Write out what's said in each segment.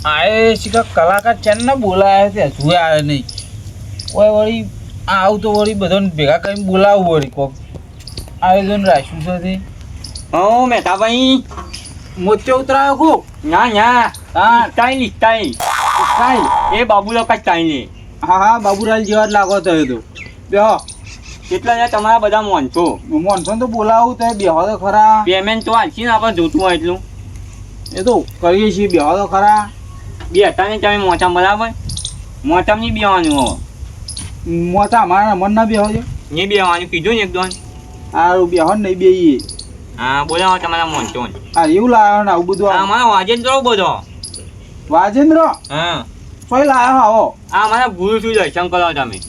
આ શીખા કલાકાર ચેન ના બોલાયા છે હજુ આવે નહીં કોઈ વળી આવું તો વળી બધાને ભેગા કરીને બોલાવું વળી કોક આયોજન રાખ્યું છે તે હા મેઠાભાઈ મોચે ઉતરાયો કો ના ના હા સ્ટાઈલ એ બાબુલો કા સ્ટાઈલ હા હા બાબુલાલ જેવા જ લાગો તો એ તો બેહો કેટલા ને તમારા બધા મોનસો તો બોલાવું તો બેહો તો ખરા પેમેન્ટ તો આલશી ને આપણે જોતું હોય એટલું એ તો કરીએ છીએ બેહો તો ખરા બે હતા ને તમે મોચામ બરાબર મોચામ નહીં બેવાનું હવે મોચા અમારા મન ના બેહો છે નહીં બેવાનું કીધું ને એકદમ સારું બેહો ને નહીં બેહીએ હા બોલાવો તમારા મોનસો હા એવું લાવ્યો ને આવું બધું હા મારા વાજેન્દ્ર બધો વાજેન્દ્ર હા સોય લાવ્યો આવો આ મારા ગુરુ શું દર્શન કરો તમે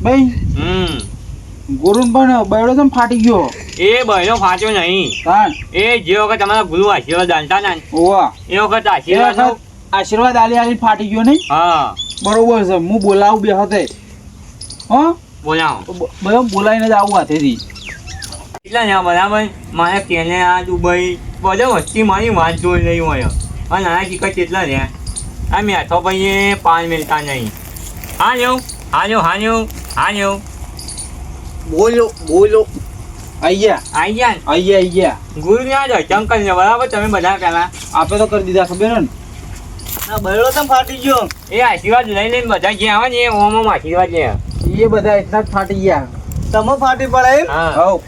ભાઈ ગુરુન પણ બૈડો તો ફાટી ગયો એ બહેનો ફાટ્યો નહીં એ જે વખત તમારા ગુરુ આશીર્વાદ આલતા ને ઓવા એ વખત આશીર્વાદ આલી આલી ફાટી ગયો નહીં હા બરોબર છે હું બોલાવું બે હતે હા બોલાવો બધો બોલાવીને જ આવું હાથેથી એટલા ને બરાબર મારે કેનેડા દુબઈ બધા વસ્તી મારી વાત જોઈ રહી હોય અને નાના ચીકર કેટલા રહ્યા આ મેઠો ભાઈ પાન મિલતા નહીં હાલ્યો બોલો આઈ ગયા ગુરુ ના દર્શન કરીને બરાબર તમે બધા પેલા આપે તો કરી દીધા ખબર ને આ બૈડો તો ફાટી ગયો એ આશીર્વાદ લઈ લઈને બધા જે આવે ને એ ઓમ આશીર્વાદ લે એ બધા એટલા જ ફાટી ગયા તમે ફાટી પડે એમ હા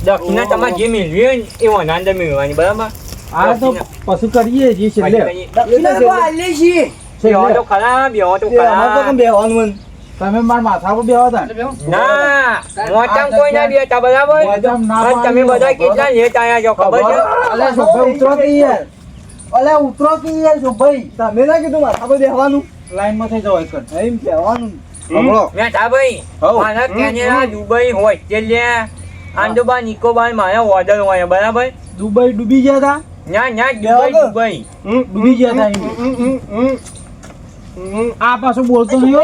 દક્ષિણા તમારે જે મેળવી હોય ને એ વનાંદર મેળવવાની બરાબર આ તો પશુ કરીએ છીએ છેલ્લે દક્ષિણા તો આલે છીએ બેહો તો ખરા બેહવાનું તમે મારા માથા પર બેહો તા ના મોટામ કોઈ ના બેઠા બરાબર અને તમે બધા કેટલા લેટ આયા છો ખબર છે અલે સોભાઈ ઉતરો કે યાર સોભાઈ તમે ના કીધું માથા પર બેહવાનું લાઈન માં થઈ જાવ એક એમ બેહવાનું મેઠા ભાઈ મારા કેનેડા દુબઈ ઓસ્ટ્રેલિયા આંડોબાર નિકોબાર મારા ઓર્ડર હોય બરાબર દુબઈ ડૂબી ગયા હતા ના દુબઈ ડૂબી ગયા હતા આ પાછું બોલતો નહીં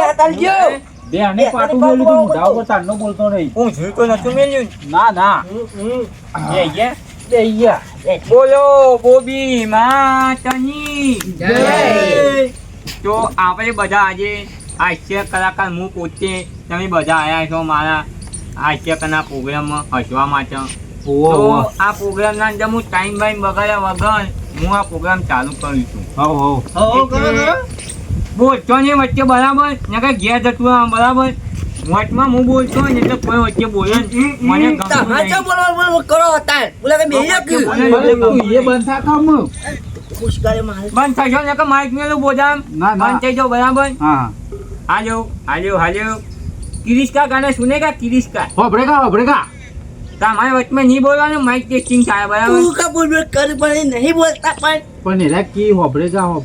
બે આને પાટું બોલ્યું તો મુઢા ઉપર તારનો બોલતો નહીં હું જોઈ તો નતું મેલ્યું ના બે ગયા બોલો બોબી માતની જય તો આપણે બધા આજે હાસ્ય કલાકાર હું પોતે તમે બધા આવ્યા છો મારા હાસ્ય કલાના પ્રોગ્રામમાં હસવા માટે તો આ પ્રોગ્રામના અંદર હું ટાઈમ બાઈમ બગાડ્યા વગર હું આ પ્રોગ્રામ ચાલુ કરું છું બોલતો ને વચ્ચે બરાબર ને કઈ ઘેર જતું બરાબર વચમાં હું બોલતો ને એટલે કોઈ વચ્ચે બોલે મને બંધ થશો ને કે માઇક મેલું બોજામ બંધ થઈ જાઓ બરાબર હાલ્યો કિરિસ્કા ગાના સુનેગા કિરિસ્કા હોબળેગા તમારે વચમાં નહીં બોલવાનું માઇક ટેસ્ટિંગ થાય બરાબર નહીં બોલતા પણ એલા કી હોબળેગા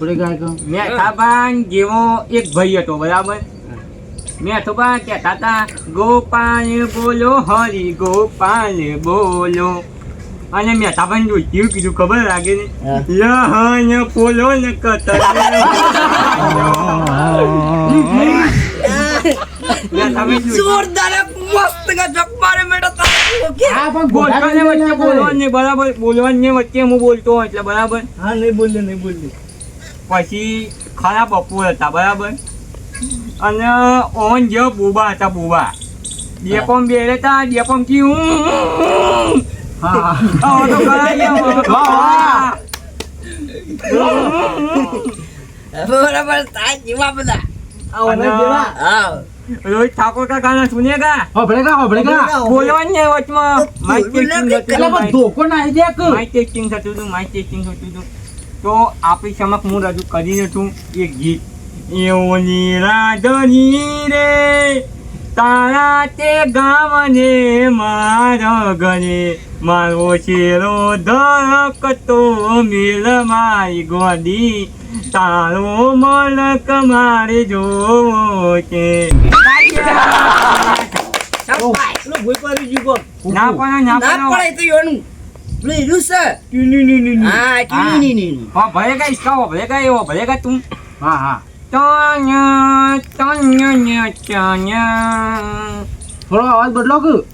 મેઠાબાન જેવો એક ભાઈ હતો બરાબર મેઠોબા કહેતા હતા ગોપાલ બોલો હરી ગોપાલ બોલો અને મેઠાબાન કેવું કીધું ખબર લાગે ને લહન પોલો ને કતર બોલવાની વચ્ચે હું બોલતો એટલે બરાબર નહીં બોલ્યું પછી ખરા બપોર હતા બરાબર અને ઓન જે બોબા હતા બોબા ડેપમ બેરે હતા ડેપમ કી બરાબર જેવા બધા રોહિત ઠાકોર કા ગાના સુનેગા હોબળેગા બોલવાની વચમાં માઇક ટેસ્ટિંગ થતું હતું તો આપણી સમક્ષ હું રજૂ કરીને છું એક ગીત એવની રાધની રે તારા તે ગામને મારા ઘરે મારો શેરો ધકતો મેલ મારી ગોદી તારો મલક મારે જોવો છે ના પણ ભલે તું હા થોડો અવાજ બદલો કે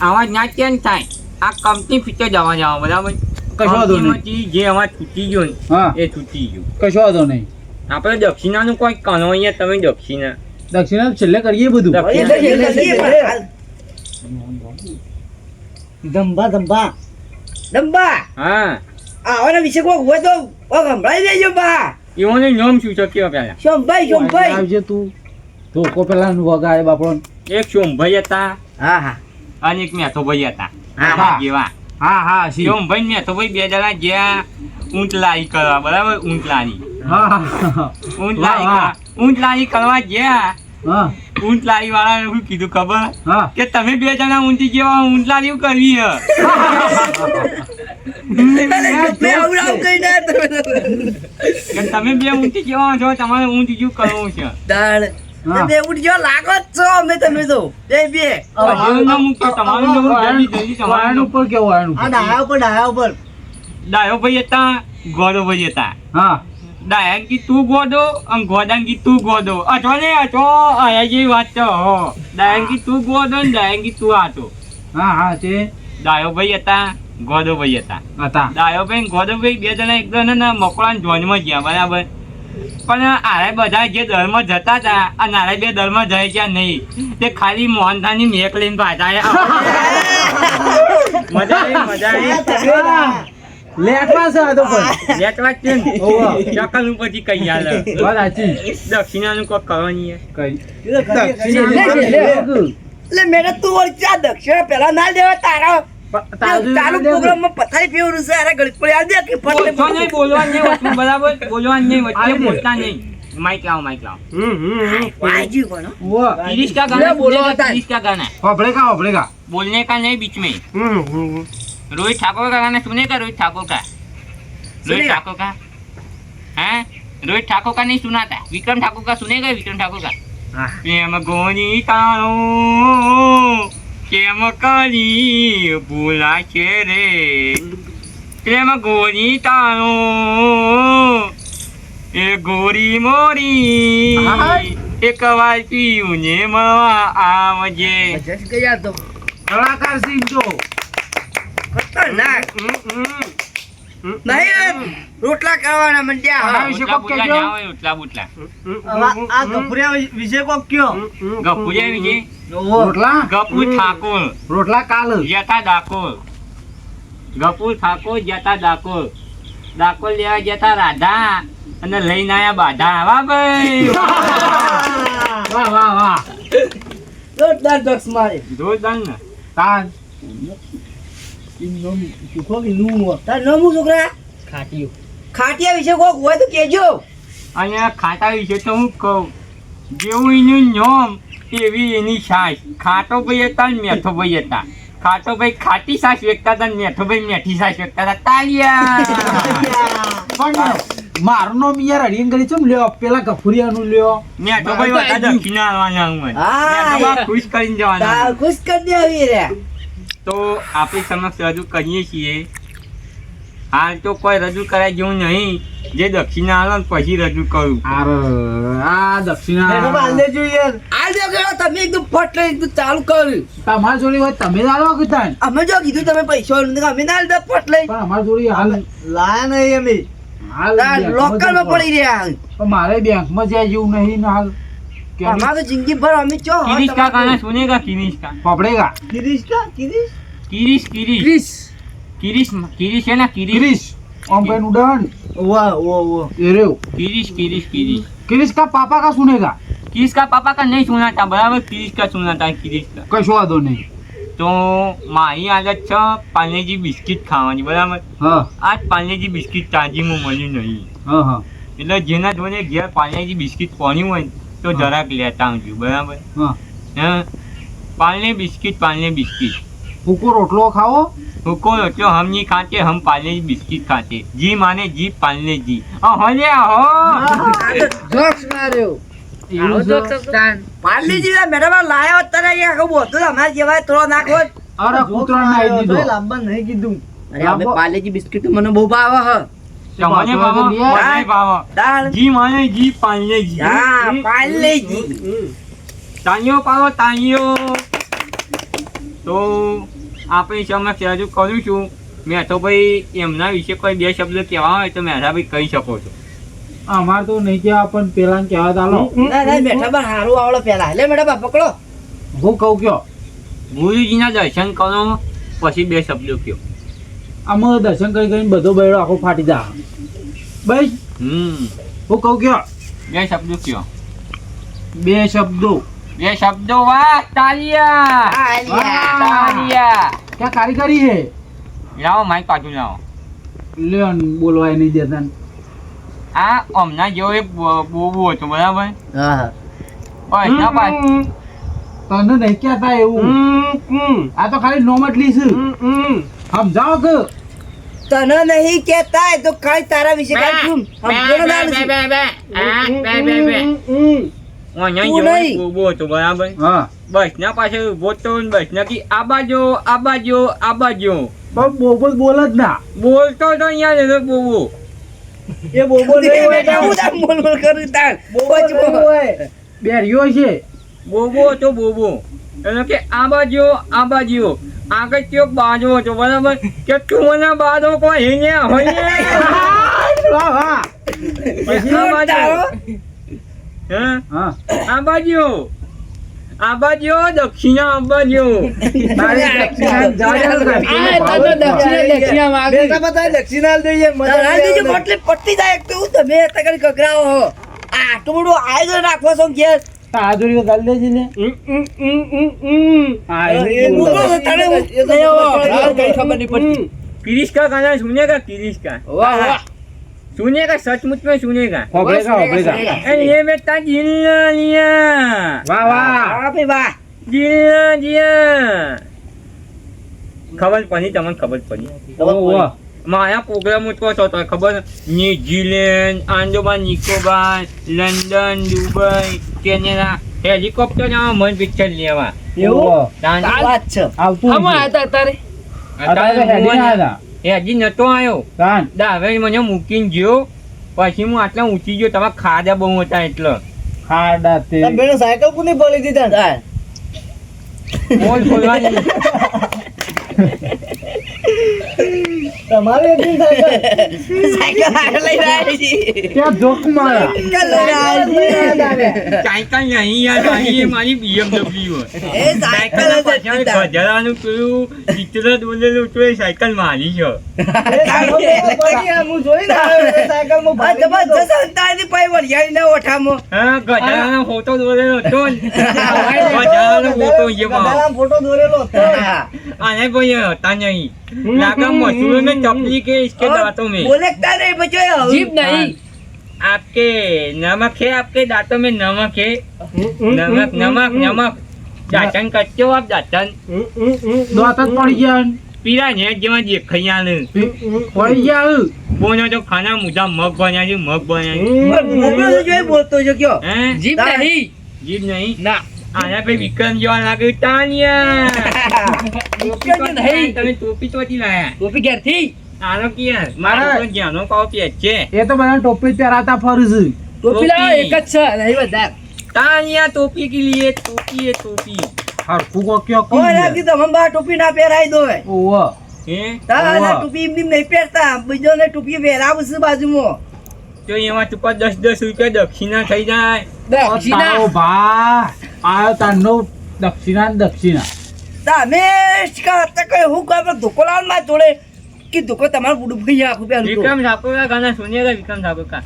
અવાજ ના ચેન્જ થાય આ કંપની ફીચર જવા જાવ બરાબર કશો વાંધો નહીં. કંપનીમાંથી જે અમારે છૂટી ગયો ને હા એ છૂટી ગયું. કશો વાંધો નહીં. આપણે દક્ષિણાનું કોઈ કનો અહીંયા તમે દક્ષિણા દક્ષિણા છેલ્લે કરીએ બધું. ધંભા ધંભા ધંભા હા આવાના વિશે કોઈ હોય તો કોક સંભળાઈ દેજો બા. એઓને નામ શું છે કેવા પેલા શોમભાઈ શોમભાઈ. આવજે તું ધોકો પેલા વગાડે બાપડો. એક સોમભાઈ હતા હા હા અને એક મેથોભાઈ હતા. હા, હા. જેવા હા હા સી. સોમભાઈ ને મેથોભાઈ બે જણા જ્યાં ઊંટ લારી કરવા બરાબર ઊંટ લારી હા હા ઊંટ વાહ, લારી વાહ. ઊંટ લારી કરવા જ્યાં હા ઊંટ લારી વાળાને શું કીધું ખબર હા કે તમે બે જણા ઊંટી જેવા ઊંટ લારી કરવી હે. મેં આવું આવું કઈ ના કે તમે બે ઊંટી જેવા છો તમારે ઊંટ જેવું કરવું છે. દાળ હા. તમે ઉઠજો લાગો જ છો અમે તમે તો બે બે તમારું નામ શું? તમારું નામ જલ્દી જલ્દી તમારું વાયણ નામ. ઉપર કેવું વાયણ ઉપર? ડાયા ઉપર ડાયો ભાઈ હતા ગોડો ભાઈ હતા. હા ડાયન કી તું ગોડો અને ગોડાન કી તું ગોડો. અઠો ને અઠો આયા જેવી વાત છે હો. ડાયન કી તું ગોડો ને ડાયન કી તું આતો. હા હા તે ડાયો ભાઈ હતા ગોડો ભાઈ હતા. હતા. ડાયો ભાઈ ને ગોડો ભાઈ બે જણા એકદમ ને મકડાના જોનમાં ગયા બરાબર. પણ આરે બધા જે દરમાં જતા હતા અને આરે બે દરમાં જાય છે નહીં તે ખાલી મોહનથાળની મેક લઈને પાછા આવ્યા. મજા આવી. લેટમાં છે આ તો પણ. લેટવા જ છે ને. ઓવા. ચકલ ઉપરથી કઈ હાલે. વાત સાચી. દક્ષિણાનું કોઈ કરવાની હે. કઈ એટલે મેરે તું ઓળખ્યા દક્ષિણ પેલા ના દેવા તારા ચાલુ પ્રોગ્રામ માં પથારી ફેવરું છે અરે ગળિત પડી આ દે કે ફટલે ઓછો નહીં, બોલવાનું નહીં વચ્ચે, બરાબર બોલવાનું નહીં વચ્ચે, બોલતા નહીં. માઈક લાવો, માઈક લાવો. વાજી કોનો વાહ. गिरीश का गाना बोलो सुनेगा, होता है। गिरीश का गाना હોભળેગા હોભળેગા. बोलने का नहीं बीच में. रोहित ठाकुर का गाना सुनेगा, रोहित ठाकुर का. रोहित सुनेगा। ठाकुर का हैं? रोहित ठाकुर का नहीं सुना था, विक्रम ठाकुर का सुनेगा, विक्रम ठाकुर का. प्रेम गोनी तारो केम करी भूला છે રે, પ્રેમ ગોરી તારો એ ગોરી મોરી એક વાર પીયું ને મળવા આવજે. જસ ગયા તો કલાકાર સિંહ તો ખતરનાક નહીં રોટલા કરવાના મંડ્યા હા. વિશે કોક ઉટલા કહેજો. ના હોય, ઉટલા બુટલા. આ ગપુરિયા વિશે કોક કયો ગપુરિયા વિજય, રોટલા ગપુ ઠાકોર, રોટલા કાલ. જતા ડાકોર. ગપુ ઠાકોર જતા ડાકોર. ડાકોર લેવા જતા રાધા અને લઈને આયા બાધા. વાહ ભાઈ, વાહ વાહ વાહ. જોરદાર જક્સ મારે જોરદાર ને. તાન તાર નમું છોકરા ખાટિયા વિશે કોક હોય તો કેજો અને ખાટા વિશે તો હું કહું, જેવું એનું નામ એવી એની છાશ. ખાટો ભાઈ હતા ને મેઠો ભાઈ હતા. ખાટો ભાઈ ખાટી છાશ વેચતા હતા ને મેઠો ભાઈ મેઠી છાશ વેચતા હતા. તાલિયા. પણ મારું નામ યાર અડિયન કરી ચમ લ્યો, પેલા ગફુરિયાનું લ્યો. મેઠો ભાઈ હતા દક્ષિણા આવવાના હું. હા. મેઠો ભાઈ ખુશ કરીને જવાના. તાર ખુશ કરી દે આવી રે તો આપણે સમક્ષ રજૂ કરીએ છીએ. હાલ તો કોઈ રજૂ કરાય જેવું નહીં, જે દક્ષિણા આવે ને પછી રજૂ કરું. આર આ દક્ષિણા આ જો ગયો તમે એકદમ ફટ લઈને એકદમ ચાલુ કર્યું તમારી જોડી હોય તમે જ આલો કે તાન. અમે જો કીધું તમે પૈસા અમે ના લીધા ફટ લઈ પણ અમારી જોડી હાલ લાયા નહીં અમે હાલ બેંકમાં લોકલ માં જ પડી રહ્યા પણ મારે બેંકમાં જાય જેવું નહીં ને હાલ કેમ અમારે તો જિંદગી ભર અમે ચો કિરીશ કા ગાના સુનેગા, કિરીશ કા. પપડેગા. કિરીશ કિરીશ, કિરીશ. કિરીશ, કિરીશ है ना, किरीश. કિરીશ ઓમ કઈ ઉડાન વાહ વાહ એ રેવ. किरीश, किरीश, किरीश. किरीश का पापा का सुनेगा. किरीश का पापा का नहीं सुना था, बराबर किरीश का सुना था, किरीश का. કશો વાંધો નહીં. તો મારી આદત છે પાર્લેજી બિસ્કિટ ખાવાની, બરાબર. હા આજ પાર્લેજી બિસ્કિટ તાજીમાં મળ્યું નહીં, હા હા એટલે જેના જોડે ઘેર પાર્લેજી બિસ્કિટ પડ્યું હોય ને તો જરાક લેતા આવજો, બરાબર. હા. હા, પાર્લે બિસ્કિટ, પાર્લે બિસ્કિટ. ભૂકો રોટલો ખાવો. હુકો तो हम नहीं खाते, हम पार्ले बिस्किट खाते. जी माने जी, पार्ले जी. होले हो. જોક્સ માર્યો એવું છે. પાર્લી જેવા મેડમ લાયા હોત તને અહીંયા કહું હતું અમારે જેવા થોડો નાખો અરે કૂતરા નાઈ દીધો. લાંબા નહીં કીધું અરે લાંબો- અમે પાર્લેજી બિસ્કિટ મને બહુ ભાવે હ તમને ભાવો, મને ભાવો. દાળ जी माने जी, पार्ले जी. હા પાર્લેજી તાળીઓ પાડો, તાળીઓ. તો આપણે સમક્ષ રજૂ કરું છું મેં તો ભાઈ એમના વિશે કોઈ બે શબ્દ કહેવા હોય તો મેઠાભાઈ કહી શકો છો. અમાર તો નહીં કહેવા પણ પેલા કહેવા ચાલો. ના મેઠા બા હારું આવડે પેલા લે મેઠા બા પકડો. હું કહું કયો ગુરુજીના દર્શન કરો પછી બે શબ્દો કયો. અમે દર્શન કરી કરીને બધો બૈરો આખો ફાટી જા બસ. હું કહું કયો બે શબ્દો કયો. બે શબ્દો. બે શબ્દો. વાહ તાલિયા તાલિયા. ક્યાં કારીગરી હે? લાવો માઈક પાછું લાવો. લ્યો ને બોલવાય નહીં દેતા ને. આ હમણાં જેવો એક બોબો હતો બરાબર. હા ઓય ના પાછું તને નહીં કહેતા એવું. આ તો ખાલી નોમટલી છે. સમજાવો કે તને નહીં કેતા તો કઈ તારા વિશે કઈ તું સમજણ ના નથી. બોબો હતો બરાબર. હા બસ ના પાછળ ઉભો તો બસ નક્કી આ બાજુ આ બાજુ આ બાજુ પણ બોબો બોલ જ ના. બોલતો તો અહીંયા બોબો. એ બોબો નહીં હોય. હું તાર બોલ બોલ કરું તાર બોબો નહીં હોય. બેરિયો છે. બોબો હતો બોબો. એટલે કે આ બાજુ આ બાજુ આગળ કયો બાજુ હતો બરાબર કે તું મને બાજુ કોઈ હિને હોય વાહ વાહ. પછી આ બાજુ હા હા આ બાજુ આ બાજુ દક્ષિણા આ બાજુ તારે દક્ષિણા બેટા બધા દક્ષિણા દઈએ મજા દેજો એટલે પટ્ટી જાય તો હું તમે તકડી કકરાઓ હો આટલું બધું આયોજન રાખવો છો ઘેર હાજરી ગાલ દેજી ને. હા એ બોલો તને કઈ ખબર નહીં પડતી किरिश का गाना सुनेगा किरिश का વાહ વાહ सुनेगा सचमुच में सुनेगा હોબળેગા. अरे ये बेटा जिल्ला लिया વાહ વાહ. વાહ ભાઈ વાહ जिल्ला दिया खबर पड़ी તમને ખબર પડી ઓહો. મારા પ્રોગ્રામ ઉઠવો હતો ખબર New Zealand Andaman Nicobar London Dubai Canada helicopter મન પિક્ચર લેવા ઓહો. વાત છે આવતું હશે. અત્યારે હેડી ના હતા. હજી નતો આવ્યો કાન. દાવે મને મૂકીને ગયો પછી હું આટલા ઊંચી ગયો તમારા ખાધા બહુ હતા એટલે ખાડા તે. બેનો સાયકલ કોની બોલી દીધા મોલ ખોલવાની તમારે એકદમ સાયકલ આગળ લઈ રહ્યા છે ત્યાં જોક મારા. સાયકલ નહીં યાર અહીં મારી BMW એ સાયકલ જ હતી. ગજરાનું પેલું ચિત્ર દોરેલું તો એ સાયકલ મારી છે હા ગજરાનો ફોટો દોરેલો હતો ને. ગજરાનો ફોટો એમાં આને કોઈ હતા નહીં લાगा मशहूर में चपली के इसके दांतों में જીભ નહીં आपके नमक है आपके दांतों में नमक है नमक नमक नमक दातन करते हो आप दातन દોત જ પડી ગયા ને. पीला ने जेवा देखाया ने પડી ગયા. बोनो तो खाना मुझा मग बना जी मग बना जी બોલતો જો કયો हैं જીભ નહીં जीव नहीं ના आना पे विक्रम जो लागे तानिया વિક્રમ નહીં. तने टोपी तो लाया ટોપી ઘેરથી आनो किया मारो तो ज्ञानो का पे अच्छे એ તો બધા ટોપી જ પહેરાતા ફરું છે. ટોપી લાવો એક જ છે નહીં બધા तानिया टोपी के लिए टोपी है टोपी હરખું કો કયો ઓય રાજી તમે બા ટોપી ના પહેરાઈ દો ઓહો. हैं તારા ટોપી એમ નહીં પહેરતા બીજો ને ટોપી પહેરાવું છે બાજુમાં તો એમાં તું 10-10 રૂપિયા દક્ષિણા થઈ જાય તારો ભા આયો તારનો દક્ષિણા ને દક્ષિણા. તમે કરતા કઈ હું કઈ ધોકોલાલ માં જોડે કે ધોકો તમારું બુડું ભાઈ આખું પહેલું તો विक्रम ठाकुर का गाना सुनिएगा विक्रम ठाकुर का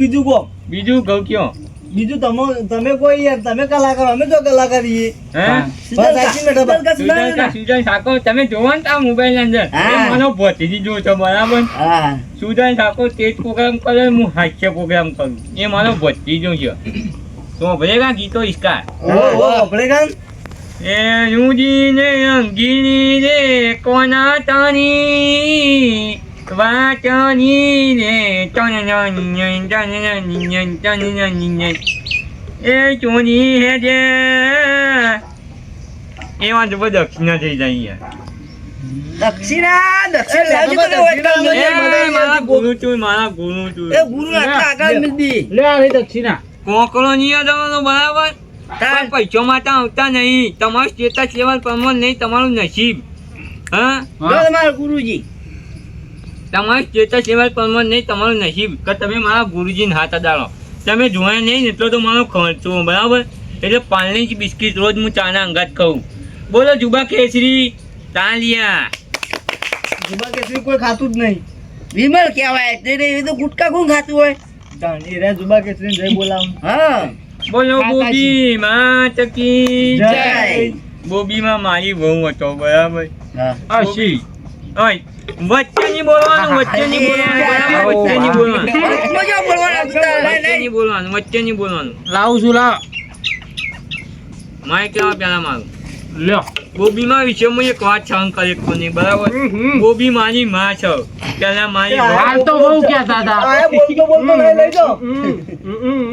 બીજું કો બીજું ગૌ ક્યો બીજું તમે કોઈ યાર તમે કલાકાર અમે તો કલાકાર છીએ હે સુજન ઠાકોર તમે જોવો ને આ મોબાઈલ અંદર હા. એ મને ભતીજી જો છો બરાબર હા સુજન ઠાકોર સ્ટેજ પ્રોગ્રામ કરે હું હાસ્ય પ્રોગ્રામ કરું એ મારો ભતીજો છે તો ભરેગા ગીતો ઇસકા ઓ આપણે કાન એ રૂજીને અંગીની રે કોના તાની વાચની રે એ ચોની હે જે એમાં તો બધા દક્ષિણા થઈ જાય યાર મારા ગુરુ છું એ ગુરુ આટલા આગળ મિલદી લે આ રહી દક્ષિણા. કોકરો નહીં જવાનો બરાબર પણ પૈસો માટે આવતા નહીં. તમારું સ્ટેટસ લેવલ પ્રમાણે નહીં, તમારું નસીબ. હા, જો તમારા ગુરુજી તમારું સ્ટેટસ લેવલ પ્રમાણે નહીં, તમારું નસીબ. કે તમે મારા ગુરુજીને હાથ અડાડો. તમે જોયા નહીં ને એટલો તો મારો ખર્ચો, બરાબર? એટલે પાલની બિસ્કિટ રોજ હું ચાના અંગાત ખાઉં. બોલો જુબા કેસરી તાલિયા. જુબા કેસરી કોઈ ખાતું જ નહીં. વિમલ કહેવાય એટલે એ તો ગુટકા કોણ ખાતું હોય? જુબા કેસરી જય બોલાવું. હા, બોલો બોબી માત કી જય. બોબીમાં મારી વહુ હતો, બરાબર? હા. બોબી, ઓય, વચ્ચે નહીં બોલવાનું, વચ્ચે નહીં બોલવાનું, બરાબર? વચ્ચે નહીં બોલવાનું, મજા બોલવાના તું તારે. વચ્ચે નહીં બોલવાનું, વચ્ચે નહીં બોલવાનું. લાવું છું લાવ મારે કેવા પેલા મારું લ્યો બોબીમાં વિશે હું એક વાત છંગ કરી કોની, બરાબર? બોબી મારી માં છે, પેલા મારી વહુ. હાલ તો બહુ કહેતા હતા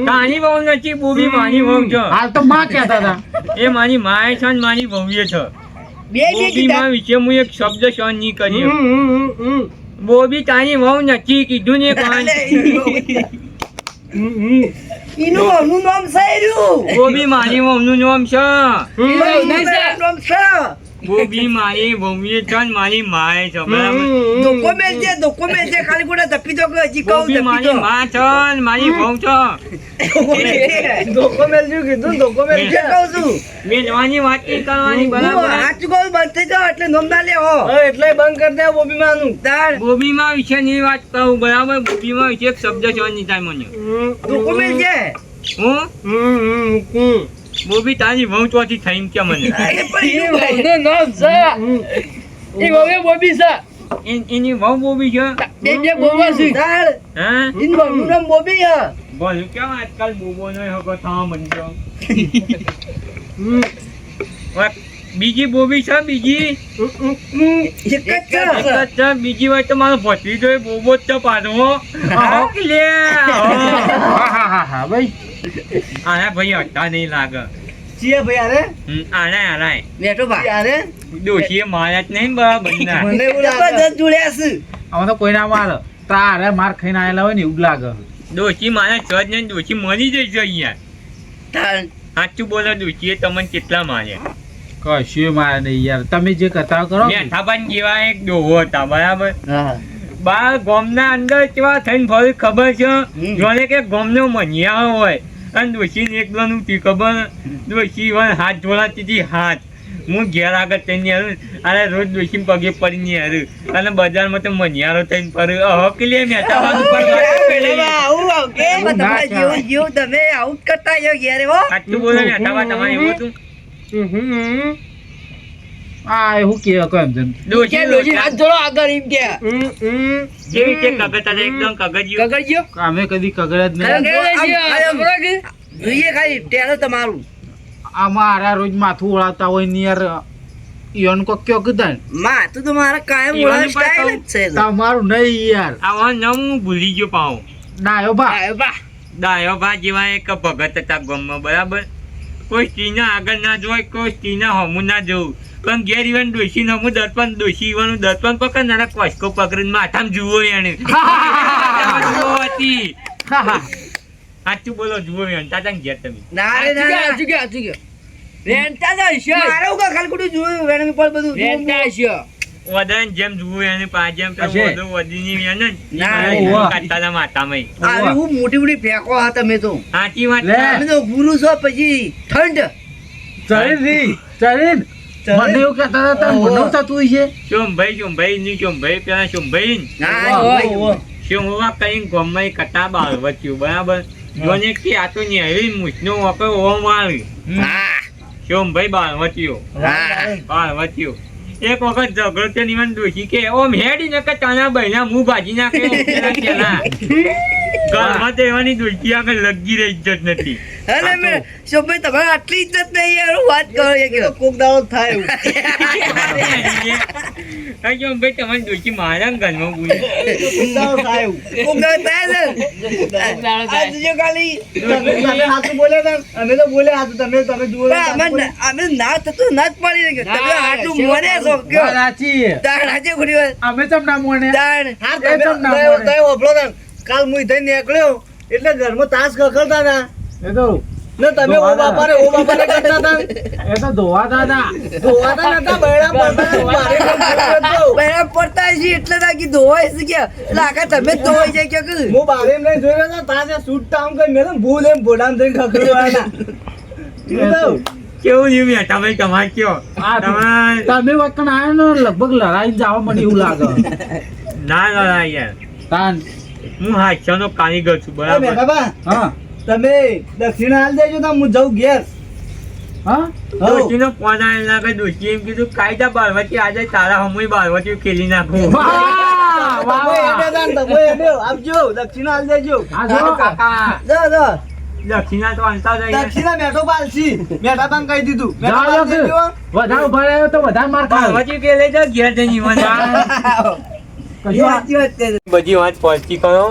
તારી વહુ નથી, બોબી મારી વહુ છે. હાલ તો માં કહેતા હતા એ મારી માએ છે ને મારી વહુએ છે. બે જે બોબીમાં કીધા. વિશે હું એક શબ્દ સહન નહીં કરી. બોબી તારી વહુ નથી કીધું ને કોણ? ઈનું વહુનું નામ છે એર્યું. બોબી મારી વહુનું નામ છે. ઈનું વહુનું નામ છે. બોબી મારી વહુએ છે ને મારી માએ છે, બરાબર? ધોકો મેલજે, ખાલી ખોટા ધપી દો કે હજી કહું બોબી ધપી મારી દો. માં છે ને મારી વહુ છે. ધોકો મેલજે કીધું, ધોકો મેલજે કહું છું. મેલવાની વાત નહીં કરવાની, હું બરાબર? સાચું કહું, બંધ થઈ જાઓ એટલે નોમ ના લેવો. એટલે બંધ કરી દે બોબીમાનું. તાર બોબીમાં વિશે ની વાત કહું, બરાબર? બોબીમાં વિશે એક શબ્દ સહન નહીં થાય મને. ધોકો મેલજે. હું બોબી તારી વહુ ચોથી થઈને કે મને અરે પણ ઈનું ભાઈ. એનું નામ છે એ હવે બોબી છે. એની વહુ બોબી છે. બે બોબા છે. તાર હા, ઈનું વહુનું નામ બોબી છે. બોલ કેમ આજકાલ બોબો નો હકો થવા મંડ્યો? બીજી બોબી છે, બીજી એક જ છે. એક જ છે. બીજી હોય તો મારો ભત્રીજો એ બોબો જ છે પાછો. લે હા ભાઈ આના ભાઈ હતા નહીં લાગે. ચિયા ભાઈ આરે? આના બેઠો બા. આરે? ડોશીએ માર્યા જ નહીં બરાબર ના. મને એવું લાગે. જબરદસ્ત જોડ્યા છે. હવે તો કોઈ ના મારે તારે માર ખાઈને આવેલા હોય ને એવું જ લાગે ડોશી મારા છ જ નહીં, ડોશી મરી જઈશ અહીંયા. તાર સાચું બોલો, ડોશીએ તમને કેટલા માર્યા? કશું મારે નહીં યાર તમે જે કરતા કરો મેઠાભાઈ જેવા એક ડોહો હતા, બરાબર? હા. બાર ગામના અંદર કેવા થઈને ફરી ખબર છે? જોને કે ગામનો મનિયા હોય અને ડોશીને એકલાનું હતી ખબર. ડોશી વાર હાથ જોડાતી હતી, હાથ. હું ઘેર આગળ થઈને હારું, અને રોજ ડોશી પગે પડીને હારું, અને બજારમાં તો મનિયારો થઈને ફર્યું. હકલે મેઠાભાઈ ઉપર વાત કરી. આવું કે તમારે જેવું જેવું તમે આવું જ કરતા જાઓ ઘેરે હો. સાચું બોલો મેઠાભાઈ, તમારે એવું હતું? આ એવું કે એમ છે ડોશી હાથ જોડો આગળ એમ કે. જેવી રીતે કગર હતા, એકદમ કગજિયું. કગરજીઓ. અમે કદી કગર જ નહીં જોઈએ ખાલી ટેલો તમારું. અમારા રોજ માથું ઓળાવતા હોય ને યાર ઈવન કો કયો કીધા માથું તો મારા કાયમ ઈવન ઓળા સ્ટાઇલ જ છે. તમારું નહીં યાર આવા નામ હું ભૂલી ગયો પાઉં. ડાયો બા ડાયો ભા જેવા એક ભગત હતા ગામમાં, બરાબર? કોઈ સ્ત્રીના આગળ ના જોવાય, કોઈ સ્ત્રીના હમું ના જોવું. પણ ઘેર ઈવન ડોશી હમું દર્પણ, ડોશી ઈવાનું દર્પણ પકડ, નાના કોસકો પકડીને માથામાં જુઓ એને. જુઓ હતી. સાચું બોલો, જુઓ એને. તાતા ઘેર તમે ના રે ના, ના. રેંટા જ હશે. મારે એવું કાંઈ ખાલી ખોટું જોયું વેણમી પર બધું રેંટા હશે. વદાને જેમ જુઓ એને પા જેમ પેલો હશે. વદો વદીની વેને ના, કાઢતા હતા માથામાં. આવી હું મોટી મોટી ફેંકો હા તમે તો. સાચી વાત લે. છે. તમે તો ગુરુ છો પછી ઠંડ. ચરીન મને એવું કહેતા હતા તારે મને થતું છે શોમભાઈ ની શોમભાઈ પેલા શોમભાઈ ને ના ઓય, ઓય. શોમવા કઈ ગમે કટા બાર વચ્યું, બરાબર? જોને કે આ તો નેહરી મૂછનો વપે ઓમ આવી. હા શોમભાઈ બાર વચ્યો, હા. બાર વચ્યો. એક વખત ઝઘડો તો નિવન દોશી કે ઓમ હેડી ને કે તાના બહેના મું ભાજી નાખે પેલા પેલા. ઘરમાં તો એવાની દોશી આગળ લગી રહી ઇજ્જત નથી. અરે મેં શોભાઈ તમારે આટલી ઇજ્જત નહીં યાર હું વાત કરો એ કે કોક દાડો થાય એવું. શોમભાઈ તમારી દોશી મારા ઘરમાં બોલી. કોક દાડો થાય ને. આ જોજો ખાલી. અમે તો બોલ્યા હાથું તમે જુઓ. અમે ના થતું ના જ પડી ને કે તમે આટલું મોને છો કયો સાચી તાણ આજે ખોટી વાત અમે ચમ ના મોને તાણ એ ચમ ના મોને કાલ હું થઈ નીકળ્યો એટલે ઘરમાં તાસ ખખડતા હતા. એ તો ને તમે ઓ બાપાને કરતા હતા એ તો ધોવાતા હતા. ધોવાતા નતા બૈડા પડતા મારે કેમ જોયું હતું? બહેરા પડતા છે એટલે તાકી ધોવાય છે કે એટલે આખા તમે જ ધોવાઈ જાય કે કું? હું બારે એમ નહીં જોઈ રહ્યો હતો તાજે સૂટ આમ કરી મેં ભૂલ એમ ભોડામ થઈને ખખડવાના કેવું જીવ મેઠા ભાઈ તમારે કયો આ તમારે તમે વખત આયા ને લગભગ લડાઈ જવા મને એવું લાગે. ના લડા યાર તાન હું હાસ્યનો કારીગર છું એ બરાબર મેઘાબા, હા તમે દક્ષિણા હાલ દેજો તો હું જઉં ઘેર હા દોશીનો ફોન આવેલા કે દોશી એમ કીધું કાયદા બારવટી આજે તારા હમુય બારવટી ખેલી નાખું વાહ, વાહ, તમે વાહ. એડે જાન, તમે એડે આપજો દક્ષિણા હાલ દેજો આ જો કાકા જો જો દક્ષિણા તો અંતા જઈએ દક્ષિણા મેઠો પાલસી મેઠા પણ કહી દીધું મેઠો જાઓ પાલ દેજો. વધારે ઉભા રહ્યો તો વધારે માર ખાવ. બારવટી કે લઈ જાઓ ઘેર જઈને ઈવન. એ સાચી વાત છે. બધી વાત પહોંચી કરો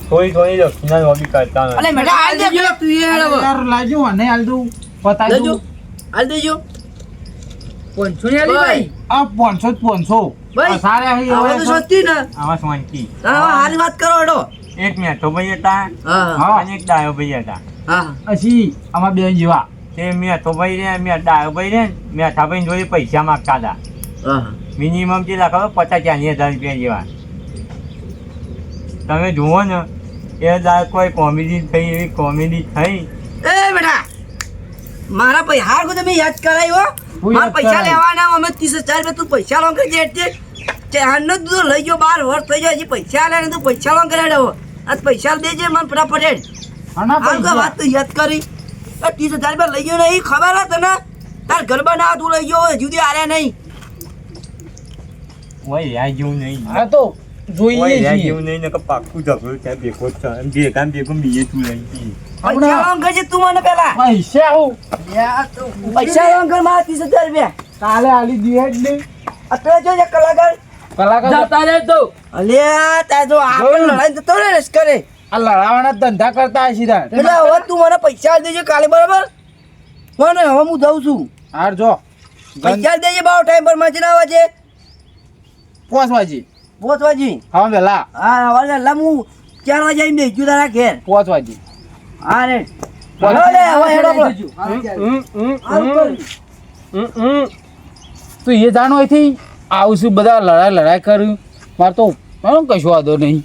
થોડી થોડી દક્ષિણા લોબી કરતા અલે મેઠા હાલ દે પેલા તું એ હેડો. યાર લાજો અને હાલ દઉં પતાઈ દેજો દઉં. હાલ દેજો. 500 ની આલી ભાઈ. આ 500 જ 500. ભાઈ, આ સારા અહીં આવા તો હવે સસ્તી ને. આવા શાંતિ હા હારી વાત કરો હેડો. એક મેઠો ભાઈ હતા હા હા. અને એક ડાયો ભાઈ હતા હા પછી આમાં બેન જેવા તે મેઠો ભાઈ ને ડાયો ભાઈ ને મેઠા ભાઈ જોડે પૈસા માંગતા હતા હા મિનિમમ જે લાખો 50-40 હજાર રૂપિયા જેવા તમે જુઓ ને એ દાળ કોઈ કોમેડી થઈ એવી કોમેડી થઈ એ બેટા મારા પૈસા હાર કો તમે યાદ કરાયો હું મારા યાદ પૈસા કરાયું. લેવાના અમે 30,000 રૂપિયા તું પૈસા લોન કરી દે તે હારનો તું લઈ ગયો 12 વર્ષ થઈ જાય હજી પૈસા લે ને તું પૈસા લોન કરાડે હવે આ પૈસા દેજે મને ફટાફટ હેડ આના આમ કા પૈસા વાત તો યાદ કરી 30,000 રૂપિયા લઈ ગયો નહીં ખબર હે તને તાર ઘર બનાવ તું લઈ ગયો હજુ સુધી આર્યા નહીં ઓય યાર જેવું નહીં આ તો ઓય જોઈએ યાર છીએ. જેવું નહીં ને કે પાક્કું ઝઘડો ત્યાં ભેગો જ છે અને ભેગા ને ભેગો બીજે તું લઈ ગઈ પૈસા લોન કરજે તું મને પેલા પૈસા હું પૈસા લોન કર મારા 30,000 રૂપિયા કાલે આલી દીએ જ નહીં. અત્યારે જો જે કલાકાર કલાકાર અલ્યા તાર જો આપણે જોયું. લડાઈ જતો રે લશ્કરે આ લડાવાના ધંધા કરતા હશી તાર. એટલે હવે તું મને પૈસા આલી દેજે કાલે બરાબર કોને હવે હું જઉં છું હાર જો પૈસા આલી દેજે બાવ ટાઈમ પર માજી ના વાજે 5 વાજી 5 વાજી હા વેલા હા વાલે લા હું 4 વાગે આવીને બેસજો તારા ઘેર 5 વાજી હા રે બોલો લે હવે હેડો બોલો તું એ જાણો અહીંથી આવું છું બધા લડાઈ કર્યું મારે તો કશું વાંધો નહીં.